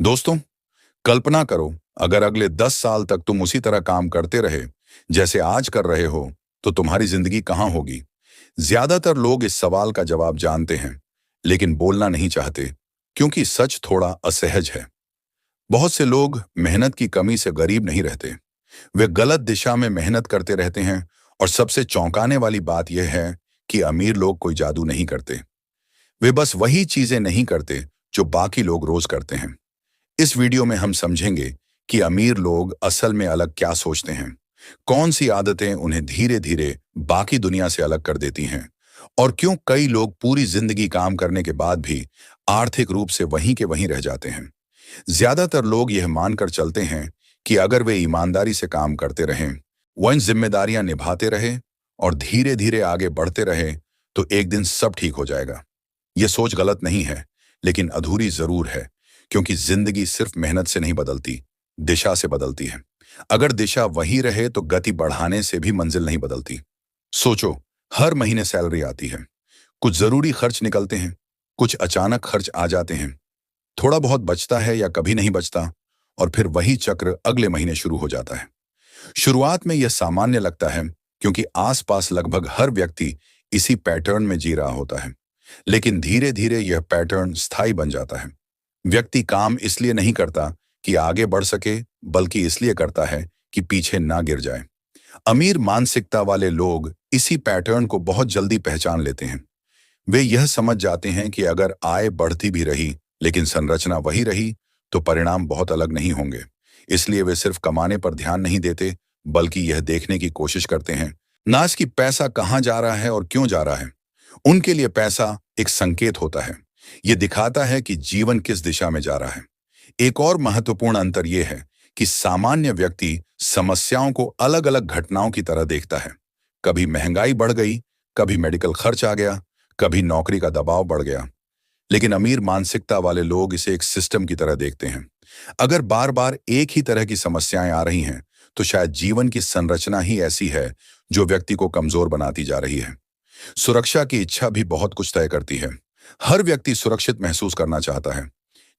दोस्तों, कल्पना करो, अगर अगले 10 साल तक तुम उसी तरह काम करते रहे जैसे आज कर रहे हो, तो तुम्हारी जिंदगी कहाँ होगी? ज्यादातर लोग इस सवाल का जवाब जानते हैं, लेकिन बोलना नहीं चाहते, क्योंकि सच थोड़ा असहज है। बहुत से लोग मेहनत की कमी से गरीब नहीं रहते, वे गलत दिशा में मेहनत करते रहते हैं। और सबसे चौंकाने वाली बात यह है कि अमीर लोग कोई जादू नहीं करते, वे बस वही चीजें नहीं करते जो बाकी लोग रोज करते हैं। इस वीडियो में हम समझेंगे कि अमीर लोग असल में अलग क्या सोचते हैं, कौन सी आदतें उन्हें धीरे धीरे बाकी दुनिया से अलग कर देती हैं, और क्यों कई लोग पूरी जिंदगी काम करने के बाद भी आर्थिक रूप से वहीं के वहीं रह जाते हैं। ज्यादातर लोग यह मानकर चलते हैं कि अगर वे ईमानदारी से काम करते रहें, वन जिम्मेदारियां निभाते रहें और धीरे धीरे आगे बढ़ते रहें, तो एक दिन सब ठीक हो जाएगा। यह सोच गलत नहीं है, लेकिन अधूरी जरूर है, क्योंकि जिंदगी सिर्फ मेहनत से नहीं बदलती, दिशा से बदलती है। अगर दिशा वही रहे तो गति बढ़ाने से भी मंजिल नहीं बदलती। सोचो, हर महीने सैलरी आती है, कुछ जरूरी खर्च निकलते हैं, कुछ अचानक खर्च आ जाते हैं, थोड़ा बहुत बचता है या कभी नहीं बचता, और फिर वही चक्र अगले महीने शुरू हो जाता है। शुरुआत में यह सामान्य लगता है, क्योंकि आसपास लगभग हर व्यक्ति इसी पैटर्न में जी रहा होता है। लेकिन धीरे धीरे यह पैटर्न स्थायी बन जाता है। व्यक्ति काम इसलिए नहीं करता कि आगे बढ़ सके, बल्कि इसलिए करता है कि पीछे ना गिर जाए। अमीर मानसिकता वाले लोग इसी पैटर्न को बहुत जल्दी पहचान लेते हैं। वे यह समझ जाते हैं कि अगर आय बढ़ती भी रही लेकिन संरचना वही रही, तो परिणाम बहुत अलग नहीं होंगे। इसलिए वे सिर्फ कमाने पर ध्यान नहीं देते, बल्कि यह देखने की कोशिश करते हैं ना कि पैसा कहाँ जा रहा है और क्यों जा रहा है। उनके लिए पैसा एक संकेत होता है, ये दिखाता है कि जीवन किस दिशा में जा रहा है। एक और महत्वपूर्ण अंतर यह है कि सामान्य व्यक्ति समस्याओं को अलग अलग घटनाओं की तरह देखता है। कभी महंगाई बढ़ गई, कभी मेडिकल खर्च आ गया, कभी नौकरी का दबाव बढ़ गया। लेकिन अमीर मानसिकता वाले लोग इसे एक सिस्टम की तरह देखते हैं। अगर बार बार एक ही तरह की समस्याएं आ रही हैं, तो शायद जीवन की संरचना ही ऐसी है जो व्यक्ति को कमजोर बनाती जा रही है। सुरक्षा की इच्छा भी बहुत कुछ तय करती है। हर व्यक्ति सुरक्षित महसूस करना चाहता है,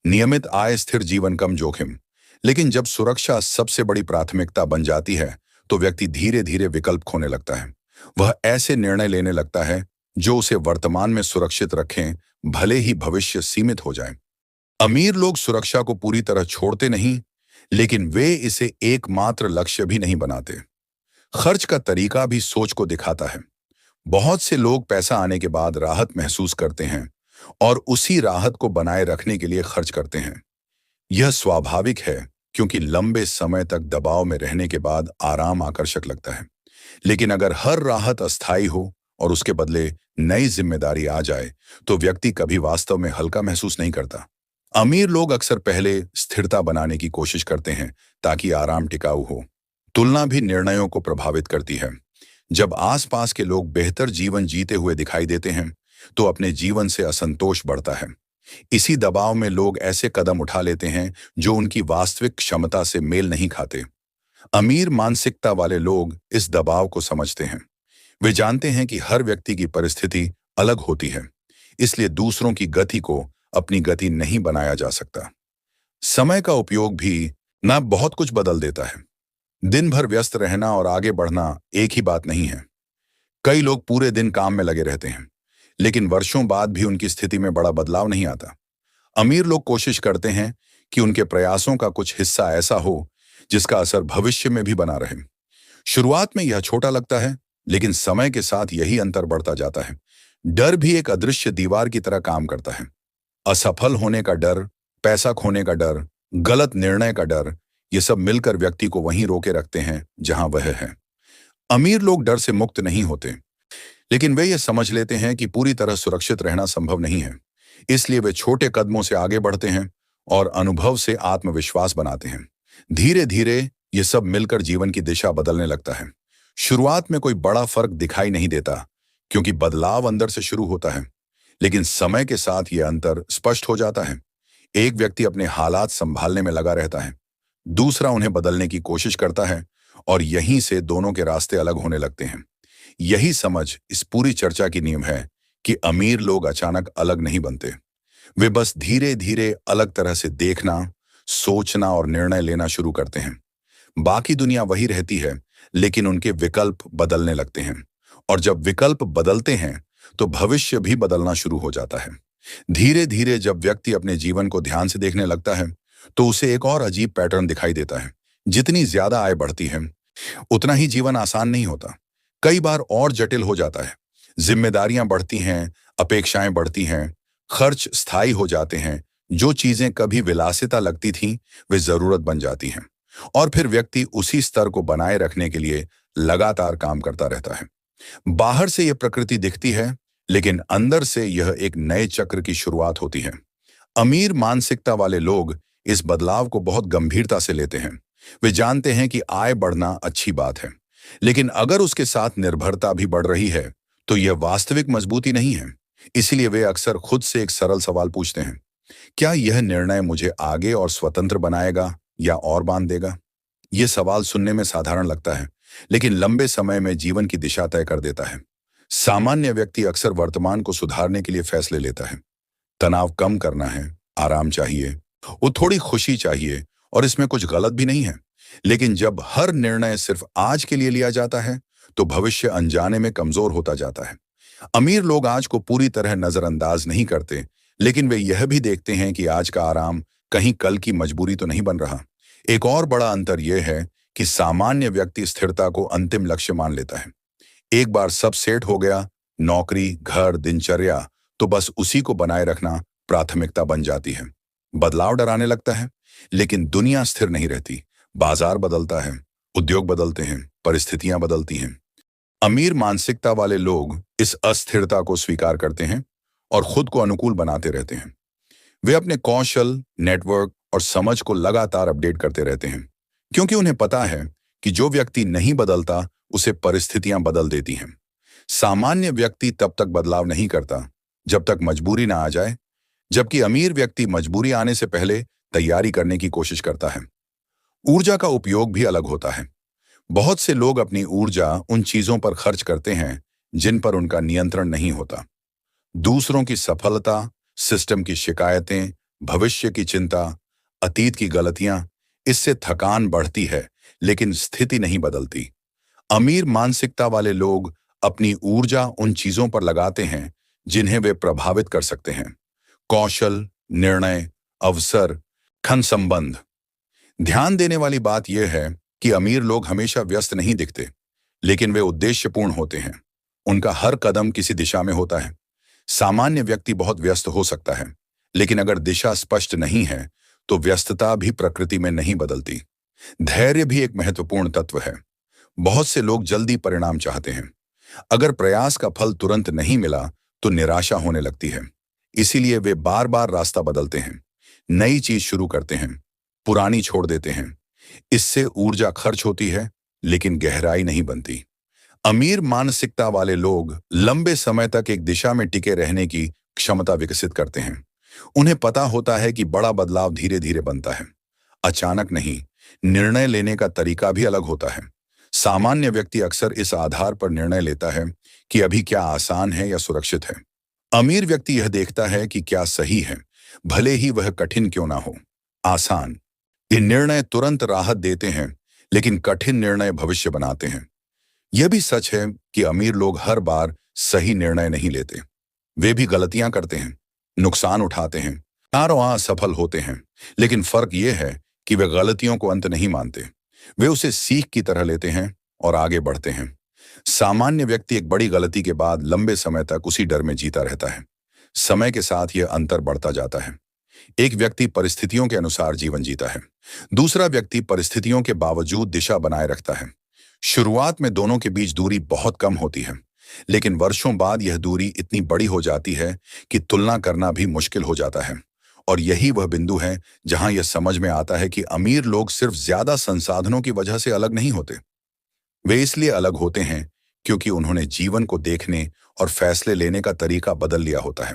नियमित आय, स्थिर जीवन, कम जोखिम। लेकिन जब सुरक्षा सबसे बड़ी प्राथमिकता बन जाती है, तो व्यक्ति धीरे धीरे विकल्प खोने लगता है। वह ऐसे निर्णय लेने लगता है जो उसे वर्तमान में सुरक्षित रखें, भले ही भविष्य सीमित हो जाए। अमीर लोग सुरक्षा को पूरी तरह छोड़ते नहीं, लेकिन वे इसे एकमात्र लक्ष्य भी नहीं बनाते। खर्च का तरीका भी सोच को दिखाता है। बहुत से लोग पैसा आने के बाद राहत महसूस करते हैं और उसी राहत को बनाए रखने के लिए खर्च करते हैं। यह स्वाभाविक है, क्योंकि लंबे समय तक दबाव में रहने के बाद आराम आकर्षक लगता है। लेकिन अगर हर राहत अस्थायी हो और उसके बदले नई जिम्मेदारी आ जाए, तो व्यक्ति कभी वास्तव में हल्का महसूस नहीं करता। अमीर लोग अक्सर पहले स्थिरता बनाने की कोशिश करते हैं, ताकि आराम टिकाऊ हो। तुलना भी निर्णयों को प्रभावित करती है। जब आसपास के लोग बेहतर जीवन जीते हुए दिखाई देते हैं, तो अपने जीवन से असंतोष बढ़ता है। इसी दबाव में लोग ऐसे कदम उठा लेते हैं जो उनकी वास्तविक क्षमता से मेल नहीं खाते। अमीर मानसिकता वाले लोग इस दबाव को समझते हैं। वे जानते हैं कि हर व्यक्ति की परिस्थिति अलग होती है, इसलिए दूसरों की गति को अपनी गति नहीं बनाया जा सकता। समय का उपयोग भी ना बहुत कुछ बदल देता है। दिन भर व्यस्त रहना और आगे बढ़ना एक ही बात नहीं है। कई लोग पूरे दिन काम में लगे रहते हैं, लेकिन वर्षों बाद भी उनकी स्थिति में बड़ा बदलाव नहीं आता। अमीर लोग कोशिश करते हैं कि उनके प्रयासों का कुछ हिस्सा ऐसा हो जिसका असर भविष्य में भी बना रहे। शुरुआत में यह छोटा लगता है, लेकिन समय के साथ यही अंतर बढ़ता जाता है। डर भी एक अदृश्य दीवार की तरह काम करता है। असफल होने का डर, पैसा खोने का डर, गलत निर्णय का डर, ये सब मिलकर व्यक्ति को वहीं रोके रखते हैं जहां वह है। अमीर लोग डर से मुक्त नहीं होते, लेकिन वे ये समझ लेते हैं कि पूरी तरह सुरक्षित रहना संभव नहीं है। इसलिए वे छोटे कदमों से आगे बढ़ते हैं और अनुभव से आत्मविश्वास बनाते हैं। धीरे धीरे ये सब मिलकर जीवन की दिशा बदलने लगता है। शुरुआत में कोई बड़ा फर्क दिखाई नहीं देता, क्योंकि बदलाव अंदर से शुरू होता है। लेकिन समय के साथ यह अंतर स्पष्ट हो जाता है। एक व्यक्ति अपने हालात संभालने में लगा रहता है, दूसरा उन्हें बदलने की कोशिश करता है, और यहीं से दोनों के रास्ते अलग होने लगते हैं। यही समझ इस पूरी चर्चा की नींव है कि अमीर लोग अचानक अलग नहीं बनते। वे बस धीरे धीरे अलग तरह से देखना, सोचना और निर्णय लेना शुरू करते हैं। बाकी दुनिया वही रहती है, लेकिन उनके विकल्प बदलने लगते हैं। और जब विकल्प बदलते हैं तो भविष्य भी बदलना शुरू हो जाता है। धीरे धीरे जब व्यक्ति अपने जीवन को ध्यान से देखने लगता है तो उसे एक और अजीब पैटर्न दिखाई देता है। जितनी ज्यादा आय बढ़ती है उतना ही जीवन आसान नहीं होता, कई बार और जटिल हो जाता है। जिम्मेदारियां बढ़ती हैं, अपेक्षाएं बढ़ती हैं, खर्च स्थायी हो जाते हैं। जो चीजें कभी विलासिता लगती थीं वे जरूरत बन जाती हैं। और फिर व्यक्ति उसी स्तर को बनाए रखने के लिए लगातार काम करता रहता है। बाहर से यह प्रकृति दिखती है, लेकिन अंदर से यह एक नए चक्र की शुरुआत होती है। अमीर मानसिकता वाले लोग इस बदलाव को बहुत गंभीरता से लेते हैं। वे जानते हैं कि आय बढ़ना अच्छी बात है, लेकिन अगर उसके साथ निर्भरता भी बढ़ रही है तो यह वास्तविक मजबूती नहीं है। इसीलिए वे अक्सर खुद से एक सरल सवाल पूछते हैं, क्या यह निर्णय मुझे आगे और स्वतंत्र बनाएगा या और बांध देगा? यह सवाल सुनने में साधारण लगता है, लेकिन लंबे समय में जीवन की दिशा तय कर देता है। सामान्य व्यक्ति अक्सर वर्तमान को सुधारने के लिए फैसले लेता है। तनाव कम करना है, आराम चाहिए, वो थोड़ी खुशी चाहिए, और इसमें कुछ गलत भी नहीं है। लेकिन जब हर निर्णय सिर्फ आज के लिए लिया जाता है तो भविष्य अनजाने में कमजोर होता जाता है। अमीर लोग आज को पूरी तरह नजरअंदाज नहीं करते, लेकिन वे यह भी देखते हैं कि आज का आराम कहीं कल की मजबूरी तो नहीं बन रहा। एक और बड़ा अंतर यह है कि सामान्य व्यक्ति स्थिरता को अंतिम लक्ष्य मान लेता है। एक बार सब सेट हो गया, नौकरी, घर, दिनचर्या, तो बस उसी को बनाए रखना प्राथमिकता बन जाती है। बदलाव डराने लगता है, लेकिन दुनिया स्थिर नहीं रहती। बाजार बदलता है, उद्योग बदलते हैं, परिस्थितियां बदलती हैं। अमीर मानसिकता वाले लोग इस अस्थिरता को स्वीकार करते हैं और खुद को अनुकूल बनाते रहते हैं। वे अपने कौशल, नेटवर्क और समझ को लगातार अपडेट करते रहते हैं, क्योंकि उन्हें पता है कि जो व्यक्ति नहीं बदलता उसे परिस्थितियां बदल देती हैं। सामान्य व्यक्ति तब तक बदलाव नहीं करता जब तक मजबूरी ना आ जाए, जबकि अमीर व्यक्ति मजबूरी आने से पहले तैयारी करने की कोशिश करता है। ऊर्जा का उपयोग भी अलग होता है। बहुत से लोग अपनी ऊर्जा उन चीजों पर खर्च करते हैं जिन पर उनका नियंत्रण नहीं होता। दूसरों की सफलता, सिस्टम की शिकायतें, भविष्य की चिंता, अतीत की गलतियां, इससे थकान बढ़ती है लेकिन स्थिति नहीं बदलती। अमीर मानसिकता वाले लोग अपनी ऊर्जा उन चीजों पर लगाते हैं जिन्हें वे प्रभावित कर सकते हैं। कौशल, निर्णय, अवसर, खन संबंध। ध्यान देने वाली बात यह है कि अमीर लोग हमेशा व्यस्त नहीं दिखते, लेकिन वे उद्देश्यपूर्ण होते हैं। उनका हर कदम किसी दिशा में होता है। सामान्य व्यक्ति बहुत व्यस्त हो सकता है, लेकिन अगर दिशा स्पष्ट नहीं है तो व्यस्तता भी प्रकृति में नहीं बदलती। धैर्य भी एक महत्वपूर्ण तत्व है। बहुत से लोग जल्दी परिणाम चाहते हैं। अगर प्रयास का फल तुरंत नहीं मिला तो निराशा होने लगती है। इसीलिए वे बार बार रास्ता बदलते हैं, नई चीज शुरू करते हैं, पुरानी छोड़ देते हैं। इससे ऊर्जा खर्च होती है, लेकिन गहराई नहीं बनती। अमीर मानसिकता वाले लोग लंबे समय तक एक दिशा में टिके रहने की क्षमता विकसित करते हैं। उन्हें पता होता है कि बड़ा बदलाव धीरे धीरे बनता है, अचानक नहीं। निर्णय लेने का तरीका भी अलग होता है। सामान्य व्यक्ति अक्सर इस आधार पर निर्णय लेता है कि अभी क्या आसान है या सुरक्षित है। अमीर व्यक्ति यह देखता है कि क्या सही है, भले ही वह कठिन क्यों ना हो। आसान ये निर्णय तुरंत राहत देते हैं, लेकिन कठिन निर्णय भविष्य बनाते हैं। यह भी सच है कि अमीर लोग हर बार सही निर्णय नहीं लेते। वे भी गलतियां करते हैं, नुकसान उठाते हैं, वहां असफल होते हैं। लेकिन फर्क यह है कि वे गलतियों को अंत नहीं मानते। वे उसे सीख की तरह लेते हैं और आगे बढ़ते हैं। सामान्य व्यक्ति एक बड़ी गलती के बाद लंबे समय तक उसी डर में जीता रहता है। समय के साथ यह अंतर बढ़ता जाता है। एक व्यक्ति परिस्थितियों के अनुसार जीवन जीता है, दूसरा व्यक्ति परिस्थितियों के बावजूद दिशा बनाए रखता है। शुरुआत में दोनों के बीच दूरी बहुत कम होती है, लेकिन वर्षों बाद यह दूरी इतनी बड़ी हो जाती है कि तुलना करना भी मुश्किल हो जाता है। और यही वह बिंदु है जहां यह समझ में आता है कि अमीर लोग सिर्फ ज्यादा संसाधनों की वजह से अलग नहीं होते। वे इसलिए अलग होते हैं क्योंकि उन्होंने जीवन को देखने और फैसले लेने का तरीका बदल लिया होता है।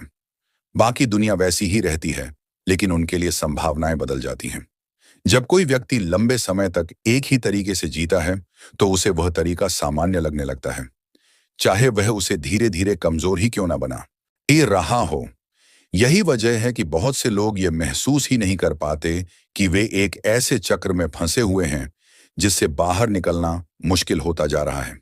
बाकी दुनिया वैसी ही रहती है, लेकिन उनके लिए संभावनाएं बदल जाती हैं। जब कोई व्यक्ति लंबे समय तक एक ही तरीके से जीता है तो उसे वह तरीका सामान्य लगने लगता है, चाहे वह उसे धीरे धीरे कमजोर ही क्यों ना बना। ये रहा हो, यही वजह है कि बहुत से लोग ये महसूस ही नहीं कर पाते कि वे एक ऐसे चक्र में फंसे हुए हैं जिससे बाहर निकलना मुश्किल होता जा रहा है।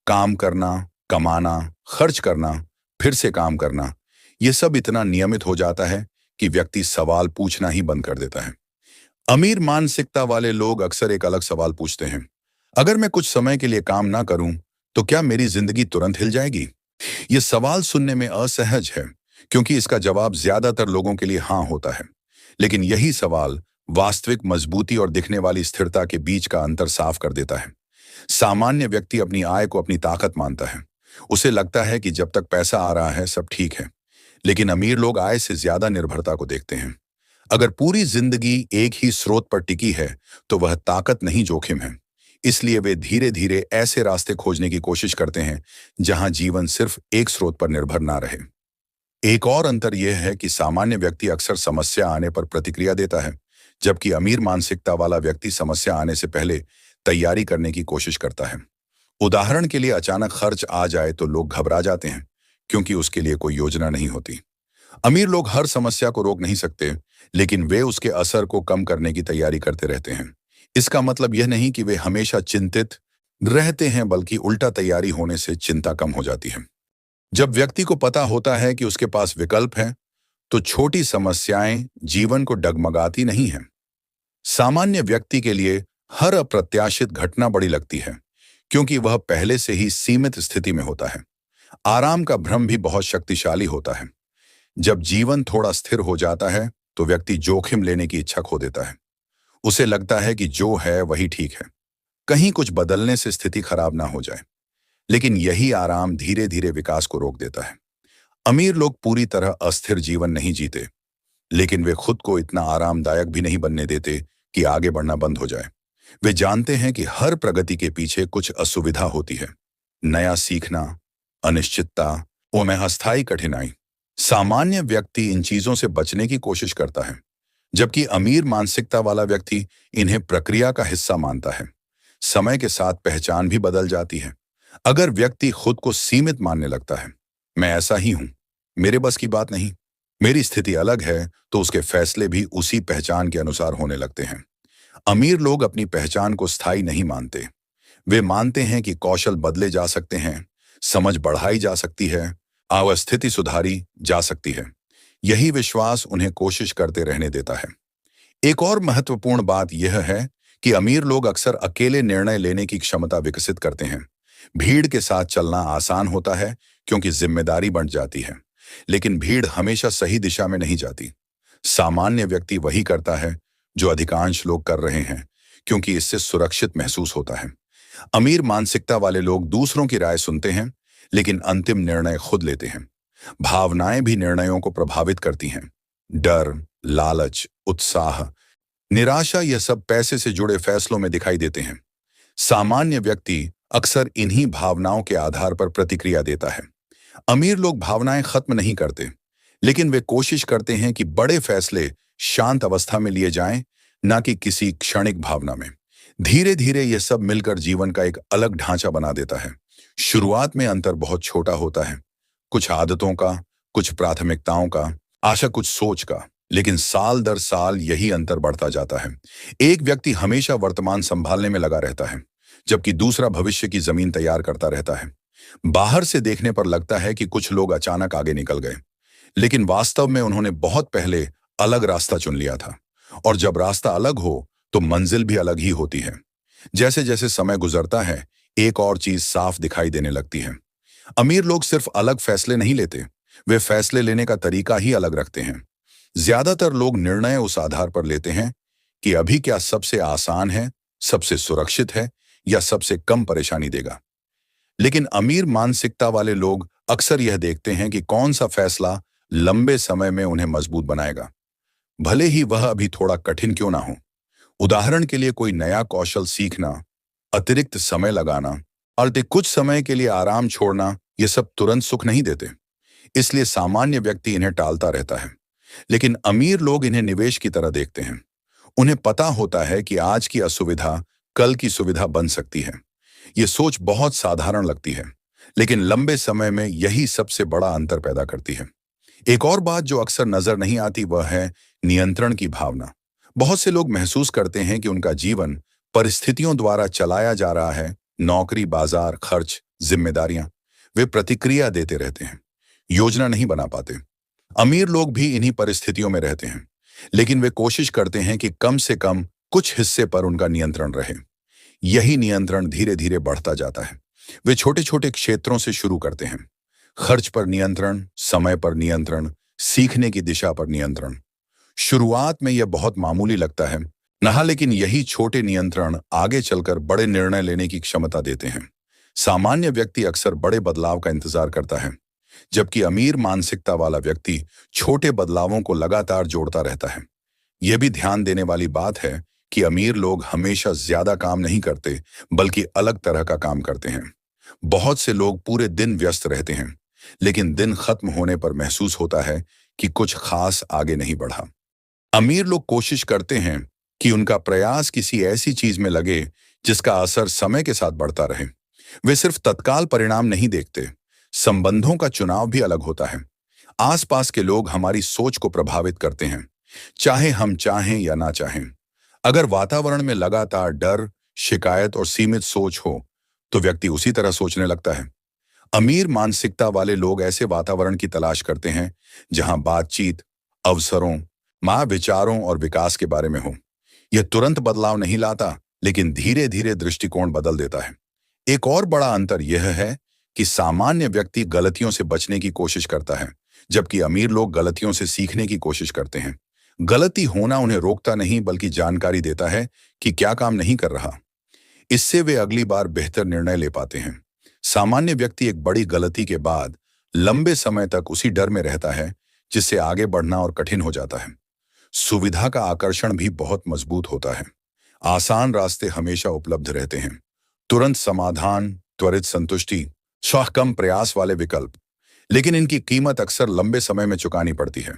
काम करना, कमाना, खर्च करना, फिर से काम करना, ये सब इतना नियमित हो जाता है कि व्यक्ति सवाल पूछना ही बंद कर देता है। अमीर मानसिकता वाले लोग अक्सर एक अलग सवाल पूछते हैं। अगर मैं कुछ समय के लिए काम ना करूं, तो क्या मेरी जिंदगी तुरंत हिल जाएगी? ये सवाल सुनने में असहज है, क्योंकि इसका जवाब ज्यादातर लोगों के लिए हाँ होता है। लेकिन यही सवाल वास्तविक मजबूती और दिखने वाली स्थिरता के बीच का अंतर साफ कर देता है। सामान्य व्यक्ति अपनी आय को अपनी ताकत मानता है। उसे लगता है कि जब तक पैसा आ रहा है सब ठीक है। लेकिन अमीर लोग आय से ज्यादा निर्भरता को देखते हैं। अगर पूरी जिंदगी एक ही स्रोत पर टिकी है, तो वह ताकत नहीं, जोखिम है। इसलिए वे धीरे धीरे ऐसे रास्ते खोजने की कोशिश करते हैं जहां जीवन सिर्फ एक स्रोत पर निर्भर ना रहे। एक और अंतर यह है कि सामान्य व्यक्ति अक्सर समस्या आने पर प्रतिक्रिया देता है, जबकि अमीर मानसिकता वाला व्यक्ति समस्या आने से पहले तैयारी करने की कोशिश करता है। उदाहरण के लिए, अचानक खर्च आ जाए तो लोग घबरा जाते हैं, क्योंकि उसके लिए कोई योजना नहीं होती। अमीर लोग हर समस्या को रोक नहीं सकते, लेकिन वे उसके असर को कम करने की तैयारी करते रहते हैं। इसका मतलब यह नहीं कि वे हमेशा चिंतित रहते हैं, बल्कि उल्टा, तैयारी होने से चिंता कम हो जाती है। जब व्यक्ति को पता होता है कि उसके पास विकल्प है, तो छोटी समस्याएं जीवन को डगमगाती नहीं हैं। सामान्य व्यक्ति के लिए हर अप्रत्याशित घटना बड़ी लगती है, क्योंकि वह पहले से ही सीमित स्थिति में होता है। आराम का भ्रम भी बहुत शक्तिशाली होता है। जब जीवन थोड़ा स्थिर हो जाता है, तो व्यक्ति जोखिम लेने की इच्छा खो देता है। उसे लगता है कि जो है वही ठीक है, कहीं कुछ बदलने से स्थिति खराब ना हो जाए। लेकिन यही आराम धीरे धीरे विकास को रोक देता है। अमीर लोग पूरी तरह अस्थिर जीवन नहीं जीते, लेकिन वे खुद को इतना आरामदायक भी नहीं बनने देते कि आगे बढ़ना बंद हो जाए। वे जानते हैं कि हर प्रगति के पीछे कुछ असुविधा होती है। नया सीखना, अनिश्चितता और में अस्थायी कठिनाई। सामान्य व्यक्ति इन चीजों से बचने की कोशिश करता है, जबकि अमीर मानसिकता वाला व्यक्ति इन्हें प्रक्रिया का हिस्सा मानता है। समय के साथ पहचान भी बदल जाती है। अगर व्यक्ति खुद को सीमित मानने लगता है, मैं ऐसा ही हूं, मेरे बस की बात नहीं, मेरी स्थिति अलग है, तो उसके फैसले भी उसी पहचान के अनुसार होने लगते हैं। अमीर लोग अपनी पहचान को स्थायी नहीं मानते। वे मानते हैं कि कौशल बदले जा सकते हैं, समझ बढ़ाई जा सकती है, अवस्थिति सुधारी जा सकती है। यही विश्वास उन्हें कोशिश करते रहने देता है। एक और महत्वपूर्ण बात यह है कि अमीर लोग अक्सर अकेले निर्णय लेने की क्षमता विकसित करते हैं। भीड़ के साथ चलना आसान होता है, क्योंकि जिम्मेदारी बढ़ जाती है, लेकिन भीड़ हमेशा सही दिशा में नहीं जाती। सामान्य व्यक्ति वही करता है जो अधिकांश लोग कर रहे हैं, क्योंकि इससे सुरक्षित महसूस होता है। अमीर मानसिकता वाले लोग दूसरों की राय सुनते हैं, लेकिन अंतिम निर्णय खुद लेते हैं। भावनाएं भी निर्णयों को प्रभावित करती हैं। डर, लालच, उत्साह, निराशा, यह सब पैसे से जुड़े फैसलों में दिखाई देते हैं। सामान्य व्यक्ति अक्सर इन्हीं भावनाओं के आधार पर प्रतिक्रिया देता है। अमीर लोग भावनाएं खत्म नहीं करते, लेकिन वे कोशिश करते हैं कि बड़े फैसले शांत अवस्था में लिए जाएं, ना कि किसी क्षणिक भावना में। धीरे धीरे यह सब मिलकर जीवन का एक अलग ढांचा बना देता है। शुरुआत में अंतर बहुत छोटा होता है, कुछ आदतों का, कुछ प्राथमिकताओं का, आशा कुछ सोच का, लेकिन साल दर साल यही अंतर बढ़ता जाता है। एक व्यक्ति हमेशा वर्तमान संभालने में लगा रहता है, जबकि दूसरा भविष्य की जमीन तैयार करता रहता है। बाहर से देखने पर लगता है कि कुछ लोग अचानक आगे निकल गए, लेकिन वास्तव में उन्होंने बहुत पहले अलग रास्ता चुन लिया था। और जब रास्ता अलग हो, तो मंजिल भी अलग ही होती है। जैसे जैसे समय गुजरता है, एक और चीज साफ दिखाई देने लगती है। अमीर लोग सिर्फ अलग फैसले नहीं लेते, वे फैसले लेने का तरीका ही अलग रखते हैं। ज्यादातर लोग निर्णय उस आधार पर लेते हैं कि अभी क्या सबसे आसान है, सबसे सुरक्षित है, या सबसे कम परेशानी देगा। लेकिन अमीर मानसिकता वाले लोग अक्सर यह देखते हैं कि कौन सा फैसला लंबे समय में उन्हें मजबूत बनाएगा, भले ही वह अभी थोड़ा कठिन क्यों ना हो। उदाहरण के लिए, कोई नया कौशल सीखना, अतिरिक्त समय लगाना और कुछ समय के लिए आराम छोड़ना, ये सब तुरंत सुख नहीं देते। इसलिए सामान्य व्यक्ति इन्हें टालता रहता है। लेकिन अमीर लोग इन्हें निवेश की तरह देखते हैं। उन्हें पता होता है कि आज की असुविधा कल की सुविधा बन सकती है। ये सोच बहुत साधारण लगती है, लेकिन लंबे समय में यही सबसे बड़ा अंतर पैदा करती है। एक और बात जो अक्सर नजर नहीं आती वह है नियंत्रण की भावना। बहुत से लोग महसूस करते हैं कि उनका जीवन परिस्थितियों द्वारा चलाया जा रहा है। नौकरी, बाजार, खर्च, जिम्मेदारियां, वे प्रतिक्रिया देते रहते हैं, योजना नहीं बना पाते। अमीर लोग भी इन्हीं परिस्थितियों में रहते हैं, लेकिन वे कोशिश करते हैं कि कम से कम कुछ हिस्से पर उनका नियंत्रण रहे। यही नियंत्रण धीरे धीरे बढ़ता जाता है। वे छोटे छोटे क्षेत्रों से शुरू करते हैं। खर्च पर नियंत्रण, समय पर नियंत्रण, सीखने की दिशा पर नियंत्रण। शुरुआत में यह बहुत मामूली लगता है नहा, लेकिन यही छोटे नियंत्रण आगे चलकर बड़े निर्णय लेने की क्षमता देते हैं। सामान्य व्यक्ति अक्सर बड़े बदलाव का इंतजार करता है, जबकि अमीर मानसिकता वाला व्यक्ति छोटे बदलावों को लगातार जोड़ता रहता है। यह भी ध्यान देने वाली बात है कि अमीर लोग हमेशा ज्यादा काम नहीं करते, बल्कि अलग तरह का काम करते हैं। बहुत से लोग पूरे दिन व्यस्त रहते हैं, लेकिन दिन खत्म होने पर महसूस होता है कि कुछ खास आगे नहीं बढ़ा। अमीर लोग कोशिश करते हैं कि उनका प्रयास किसी ऐसी चीज में लगे जिसका असर समय के साथ बढ़ता रहे। वे सिर्फ तत्काल परिणाम नहीं देखते। संबंधों का चुनाव भी अलग होता है। आसपास के लोग हमारी सोच को प्रभावित करते हैं, चाहे हम चाहें या ना चाहें। अगर वातावरण में लगातार डर, शिकायत और सीमित सोच हो, तो व्यक्ति उसी तरह सोचने लगता है। अमीर मानसिकता वाले लोग ऐसे वातावरण की तलाश करते हैं जहां बातचीत, अवसरों, विचारों और विकास के बारे में हो। यह तुरंत बदलाव नहीं लाता, लेकिन धीरे धीरे दृष्टिकोण बदल देता है। एक और बड़ा अंतर यह है कि सामान्य व्यक्ति गलतियों से बचने की कोशिश करता है, जबकि अमीर लोग गलतियों से सीखने की कोशिश करते हैं। गलती होना उन्हें रोकता नहीं, बल्कि जानकारी देता है कि क्या काम नहीं कर रहा। इससे वे अगली बार बेहतर निर्णय ले पाते हैं। सामान्य व्यक्ति एक बड़ी गलती के बाद लंबे समय तक उसी डर में रहता है, जिससे आगे बढ़ना और कठिन हो जाता है। सुविधा का आकर्षण भी बहुत मजबूत होता है। आसान रास्ते हमेशा उपलब्ध रहते हैं। तुरंत समाधान, त्वरित संतुष्टि, कम प्रयास वाले विकल्प, लेकिन इनकी कीमत अक्सर लंबे समय में चुकानी पड़ती है।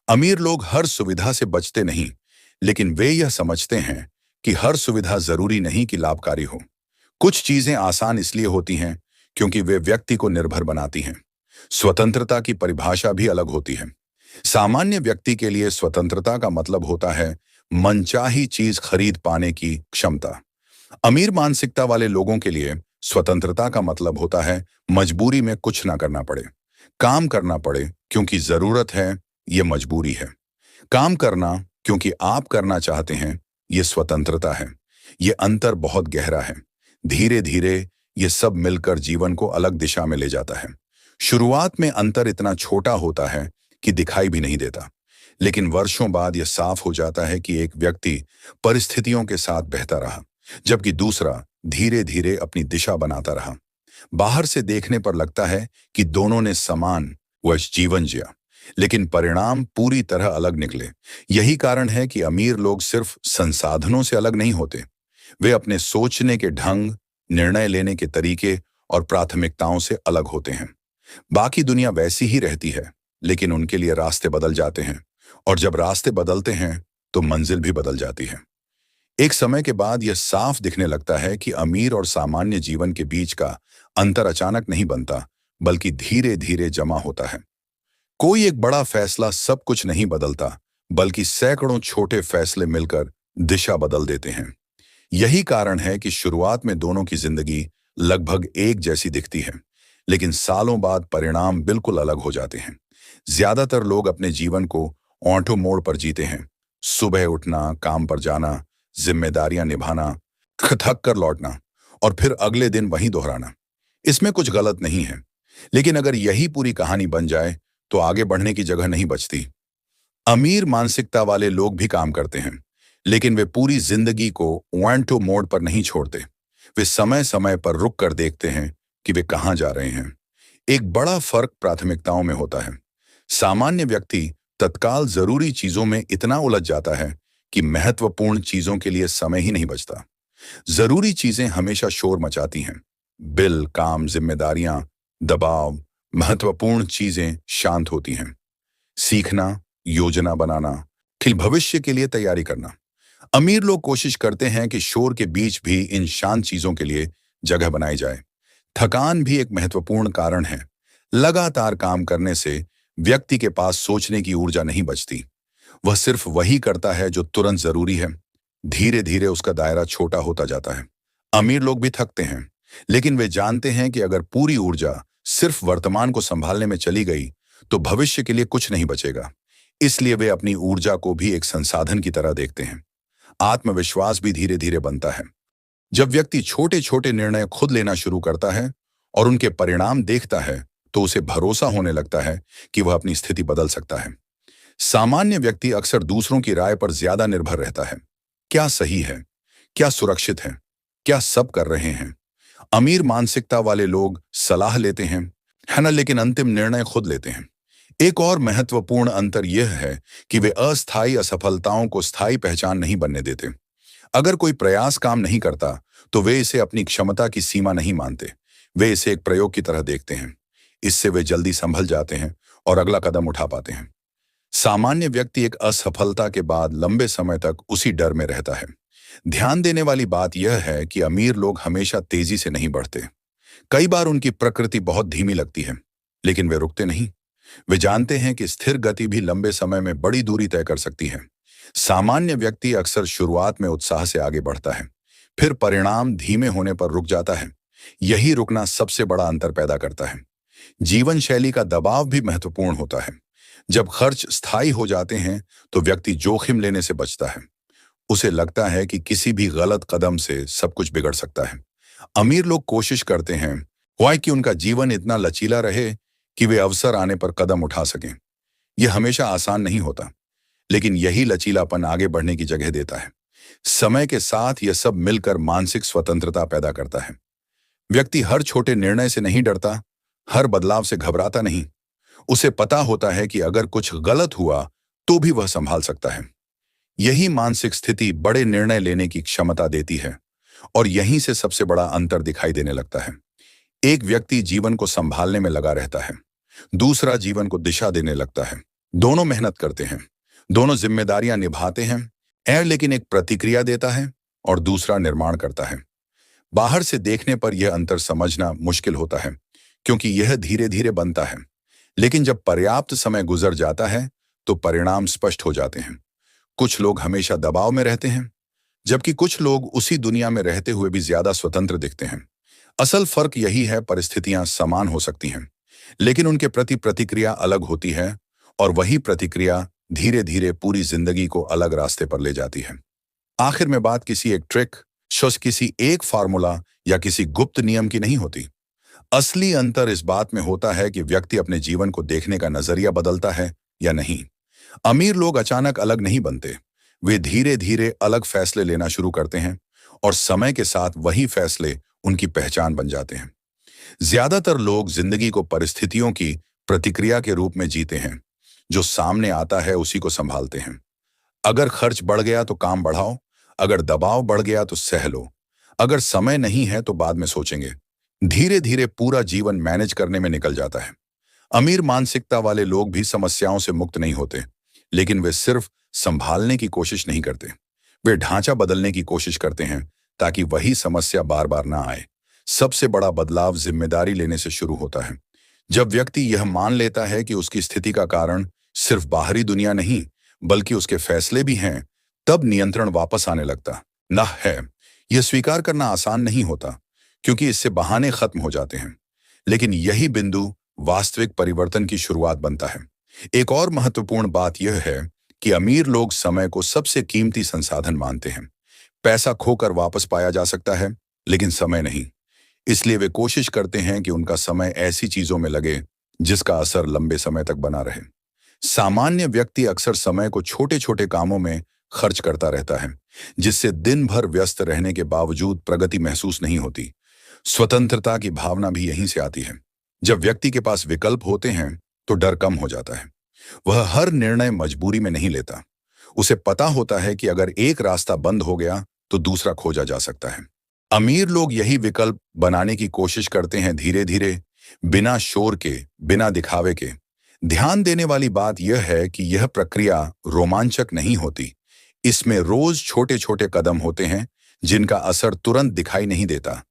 अमीर लोग हर सुविधा से बचते नहीं, लेकिन वे यह समझते हैं कि हर सुविधा जरूरी नहीं कि लाभकारी हो। कुछ चीजें आसान इसलिए होती हैं क्योंकि वे व्यक्ति को निर्भर बनाती हैं। स्वतंत्रता की परिभाषा भी अलग होती है। सामान्य व्यक्ति के लिए स्वतंत्रता का मतलब होता है मनचाही चीज खरीद पाने की क्षमता। अमीर मानसिकता वाले लोगों के लिए स्वतंत्रता का मतलब होता है मजबूरी में कुछ ना करना पड़े। काम करना पड़े क्योंकि जरूरत है, ये मजबूरी है। काम करना क्योंकि आप करना चाहते हैं, ये स्वतंत्रता है। ये अंतर बहुत गहरा है। धीरे धीरे ये सब मिलकर जीवन को अलग दिशा में ले जाता है। शुरुआत में अंतर इतना छोटा होता है कि दिखाई भी नहीं देता, लेकिन वर्षों बाद यह साफ हो जाता है कि एक व्यक्ति परिस्थितियों के साथ बहता रहा, जबकि दूसरा धीरे धीरे अपनी दिशा बनाता रहा। बाहर से देखने पर लगता है कि दोनों ने समान जीवन जिया, लेकिन परिणाम पूरी तरह अलग निकले। यही कारण है कि अमीर लोग सिर्फ संसाधनों से अलग नहीं होते, वे अपने सोचने के ढंग, निर्णय लेने के तरीके और प्राथमिकताओं से अलग होते हैं। बाकी दुनिया वैसी ही रहती है, लेकिन उनके लिए रास्ते बदल जाते हैं, और जब रास्ते बदलते हैं तो मंजिल भी बदल जाती है। एक समय के बाद यह साफ दिखने लगता है कि अमीर और सामान्य जीवन के बीच का अंतर अचानक नहीं बनता, बल्कि धीरे धीरे जमा होता है। कोई एक बड़ा फैसला सब कुछ नहीं बदलता, बल्कि सैकड़ों छोटे फैसले मिलकर दिशा बदल देते हैं। यही कारण है कि शुरुआत में दोनों की जिंदगी लगभग एक जैसी दिखती है, लेकिन सालों बाद परिणाम बिल्कुल अलग हो जाते हैं। ज्यादातर लोग अपने जीवन को ऑटो मोड पर जीते हैं। सुबह उठना, काम पर जाना, जिम्मेदारियां निभाना, थक कर लौटना और फिर अगले दिन वही दोहराना। इसमें कुछ गलत नहीं है, लेकिन अगर यही पूरी कहानी बन जाए तो आगे बढ़ने की जगह नहीं बचती। अमीर मानसिकता वाले लोग भी काम करते हैं, लेकिन वे पूरी जिंदगी को ऑटो मोड पर नहीं छोड़ते। वे समय समय पर रुक कर देखते हैं कि वे कहां जा रहे हैं। एक बड़ा फर्क प्राथमिकताओं में होता है। सामान्य व्यक्ति तत्काल जरूरी चीजों में इतना उलझ जाता है कि महत्वपूर्ण चीजों के लिए समय ही नहीं बचता। जरूरी चीजें हमेशा शोर मचाती हैं। बिल, काम, जिम्मेदारियां, दबाव। महत्वपूर्ण चीजें शांत होती हैं। सीखना, योजना बनाना, फिर भविष्य के लिए तैयारी करना। अमीर लोग कोशिश करते हैं कि शोर के बीच भी इन शांत चीजों के लिए जगह बनाई जाए। थकान भी एक महत्वपूर्ण कारण है। लगातार काम करने से व्यक्ति के पास सोचने की ऊर्जा नहीं बचती। वह सिर्फ वही करता है जो तुरंत जरूरी है। धीरे धीरे उसका दायरा छोटा होता जाता है। अमीर लोग भी थकते हैं, लेकिन वे जानते हैं कि अगर पूरी ऊर्जा सिर्फ वर्तमान को संभालने में चली गई तो भविष्य के लिए कुछ नहीं बचेगा। इसलिए वे अपनी ऊर्जा को भी एक संसाधन की तरह देखते हैं। आत्मविश्वास भी धीरे धीरे बनता है। जब व्यक्ति छोटे छोटे निर्णय खुद लेना शुरू करता है और उनके परिणाम देखता है तो उसे भरोसा होने लगता है कि वह अपनी स्थिति बदल सकता है। सामान्य व्यक्ति अक्सर दूसरों की राय पर ज्यादा निर्भर रहता है। क्या सही है, क्या सुरक्षित है, क्या सब कर रहे हैं। अमीर मानसिकता वाले लोग सलाह लेते हैं, है ना, लेकिन अंतिम निर्णय खुद लेते हैं। एक और महत्वपूर्ण अंतर यह है कि वे अस्थायी असफलताओं को स्थायी पहचान नहीं बनने देते। अगर कोई प्रयास काम नहीं करता तो वे इसे अपनी क्षमता की सीमा नहीं मानते। वे इसे एक प्रयोग की तरह देखते हैं। इससे वे जल्दी संभल जाते हैं और अगला कदम उठा पाते हैं। सामान्य व्यक्ति एक असफलता के बाद लंबे समय तक उसी डर में रहता है। ध्यान देने वाली बात यह है कि अमीर लोग हमेशा तेजी से नहीं बढ़ते। कई बार उनकी प्रकृति बहुत धीमी लगती है, लेकिन वे रुकते नहीं। वे जानते हैं कि स्थिर गति भी लंबे समय में बड़ी दूरी तय कर सकती है। सामान्य व्यक्ति अक्सर शुरुआत में उत्साह से आगे बढ़ता है, फिर परिणाम धीमे होने पर रुक जाता है। यही रुकना सबसे बड़ा अंतर पैदा करता है। जीवन शैली का दबाव भी महत्वपूर्ण होता है। जब खर्च स्थायी हो जाते हैं तो व्यक्ति जोखिम लेने से बचता है। उसे लगता है कि किसी भी गलत कदम से सब कुछ बिगड़ सकता है। अमीर लोग कोशिश करते हैं वह कि उनका जीवन इतना लचीला रहे कि वे अवसर आने पर कदम उठा सकें। यह हमेशा आसान नहीं होता, लेकिन यही लचीलापन आगे बढ़ने की जगह देता है। समय के साथ यह सब मिलकर मानसिक स्वतंत्रता पैदा करता है। व्यक्ति हर छोटे निर्णय से नहीं डरता, हर बदलाव से घबराता नहीं। उसे पता होता है कि अगर कुछ गलत हुआ तो भी वह संभाल सकता है। यही मानसिक स्थिति बड़े निर्णय लेने की क्षमता देती है और यहीं से सबसे बड़ा अंतर दिखाई देने लगता है। एक व्यक्ति जीवन को संभालने में लगा रहता है, दूसरा जीवन को दिशा देने लगता है। दोनों मेहनत करते हैं, दोनों जिम्मेदारियां निभाते हैं, लेकिन एक प्रतिक्रिया देता है और दूसरा निर्माण करता है। बाहर से देखने पर यह अंतर समझना मुश्किल होता है, क्योंकि यह धीरे धीरे बनता है। लेकिन जब पर्याप्त समय गुजर जाता है तो परिणाम स्पष्ट हो जाते हैं। कुछ लोग हमेशा दबाव में रहते हैं, जबकि कुछ लोग उसी दुनिया में रहते हुए भी ज्यादा स्वतंत्र दिखते हैं। असल फर्क यही है, परिस्थितियां समान हो सकती हैं, लेकिन उनके प्रति प्रतिक्रिया अलग होती है और वही प्रतिक्रिया धीरे धीरे पूरी जिंदगी को अलग रास्ते पर ले जाती है। आखिर में बात किसी एक ट्रिक, किसी एक फार्मूला या किसी गुप्त नियम की नहीं होती। असली अंतर इस बात में होता है कि व्यक्ति अपने जीवन को देखने का नजरिया बदलता है या नहीं। अमीर लोग अचानक अलग नहीं बनते, वे धीरे धीरे अलग फैसले लेना शुरू करते हैं और समय के साथ वही फैसले उनकी पहचान बन जाते हैं। ज्यादातर लोग जिंदगी को परिस्थितियों की प्रतिक्रिया के रूप में जीते हैं। जो सामने आता है उसी को संभालते हैं। अगर खर्च बढ़ गया तो काम बढ़ाओ, अगर दबाव बढ़ गया तो सह लो, अगर समय नहीं है तो बाद में सोचेंगे। धीरे धीरे पूरा जीवन मैनेज करने में निकल जाता है। अमीर मानसिकता वाले लोग भी समस्याओं से मुक्त नहीं होते, लेकिन वे सिर्फ संभालने की कोशिश नहीं करते। वे ढांचा बदलने की कोशिश करते हैं ताकि वही समस्या बार बार ना आए। सबसे बड़ा बदलाव जिम्मेदारी लेने से शुरू होता है। जब व्यक्ति यह मान लेता है कि उसकी स्थिति का कारण सिर्फ बाहरी दुनिया नहीं बल्कि उसके फैसले भी हैं, तब नियंत्रण वापस आने लगता न है। यह स्वीकार करना आसान नहीं होता, क्योंकि इससे बहाने खत्म हो जाते हैं, लेकिन यही बिंदु वास्तविक परिवर्तन की शुरुआत बनता है। एक और महत्वपूर्ण बात यह है कि अमीर लोग समय को सबसे कीमती संसाधन मानते हैं। पैसा खोकर वापस पाया जा सकता है, लेकिन समय नहीं। इसलिए वे कोशिश करते हैं कि उनका समय ऐसी चीजों में लगे जिसका असर लंबे समय तक बना रहे। सामान्य व्यक्ति अक्सर समय को छोटे छोटे कामों में खर्च करता रहता है, जिससे दिन भर व्यस्त रहने के बावजूद प्रगति महसूस नहीं होती। स्वतंत्रता की भावना भी यहीं से आती है। जब व्यक्ति के पास विकल्प होते हैं तो डर कम हो जाता है। वह हर निर्णय मजबूरी में नहीं लेता। उसे पता होता है कि अगर एक रास्ता बंद हो गया तो दूसरा खोजा जा सकता है। अमीर लोग यही विकल्प बनाने की कोशिश करते हैं, धीरे धीरे, बिना शोर के, बिना दिखावे के। ध्यान देने वाली बात यह है कि यह प्रक्रिया रोमांचक नहीं होती। इसमें रोज छोटे छोटे कदम होते हैं जिनका असर तुरंत दिखाई नहीं देता।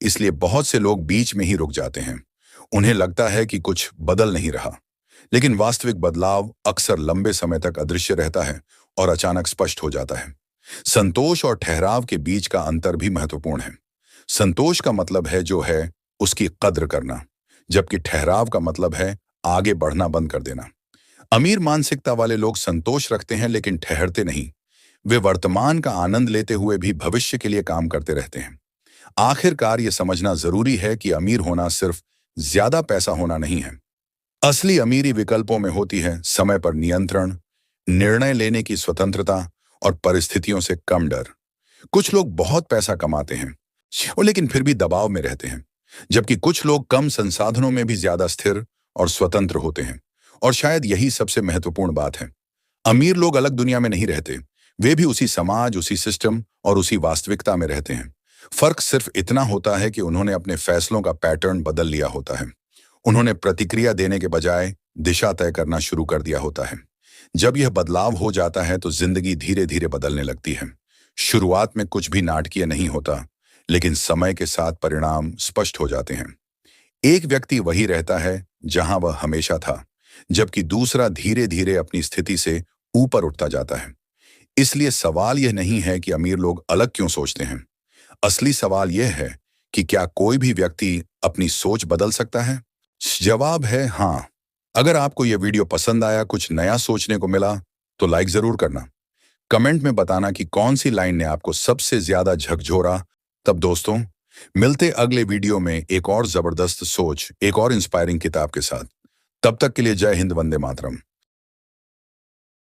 इसलिए बहुत से लोग बीच में ही रुक जाते हैं। उन्हें लगता है कि कुछ बदल नहीं रहा। लेकिन वास्तविक बदलाव अक्सर लंबे समय तक अदृश्य रहता है और अचानक स्पष्ट हो जाता है। संतोष और ठहराव के बीच का अंतर भी महत्वपूर्ण है। संतोष का मतलब है जो है उसकी कद्र करना, जबकि ठहराव का मतलब है आगे बढ़ना बंद कर देना। अमीर मानसिकता वाले लोग संतोष रखते हैं लेकिन ठहरते नहीं। वे वर्तमान का आनंद लेते हुए भी भविष्य के लिए काम करते रहते हैं। आखिरकार ये समझना जरूरी है कि अमीर होना सिर्फ ज्यादा पैसा होना नहीं है। असली अमीरी विकल्पों में होती है समय पर नियंत्रण, निर्णय लेने की स्वतंत्रता और परिस्थितियों से कम डर। कुछ लोग बहुत पैसा कमाते हैं और लेकिन फिर भी दबाव में रहते हैं, जबकि कुछ लोग कम संसाधनों में भी ज्यादा स्थिर और स्वतंत्र होते हैं। और शायद यही सबसे महत्वपूर्ण बात है। अमीर लोग अलग दुनिया में नहीं रहते, वे भी उसी समाज, उसी सिस्टम और उसी वास्तविकता में रहते हैं। फर्क सिर्फ इतना होता है कि उन्होंने अपने फैसलों का पैटर्न बदल लिया होता है। उन्होंने प्रतिक्रिया देने के बजाय दिशा तय करना शुरू कर दिया होता है। जब यह बदलाव हो जाता है तो जिंदगी धीरे धीरे बदलने लगती है। शुरुआत में कुछ भी नाटकीय नहीं होता, लेकिन समय के साथ परिणाम स्पष्ट हो जाते हैं। एक व्यक्ति वही रहता है जहां वह हमेशा था, जबकि दूसरा धीरे धीरे अपनी स्थिति से ऊपर उठता जाता है। इसलिए सवाल यह नहीं है कि अमीर लोग अलग क्यों सोचते हैं। असली सवाल यह है कि क्या कोई भी व्यक्ति अपनी सोच बदल सकता है? जवाब है हाँ। अगर आपको यह वीडियो पसंद आया, कुछ नया सोचने को मिला, तो लाइक जरूर करना। कमेंट में बताना कि कौन सी लाइन ने आपको सबसे ज्यादा झकझोरा। तब दोस्तों, मिलते अगले वीडियो में एक और जबरदस्त सोच, एक और इंस्पायरिंग किताब के साथ। तब तक के लिए जय हिंद, वंदे मातरम।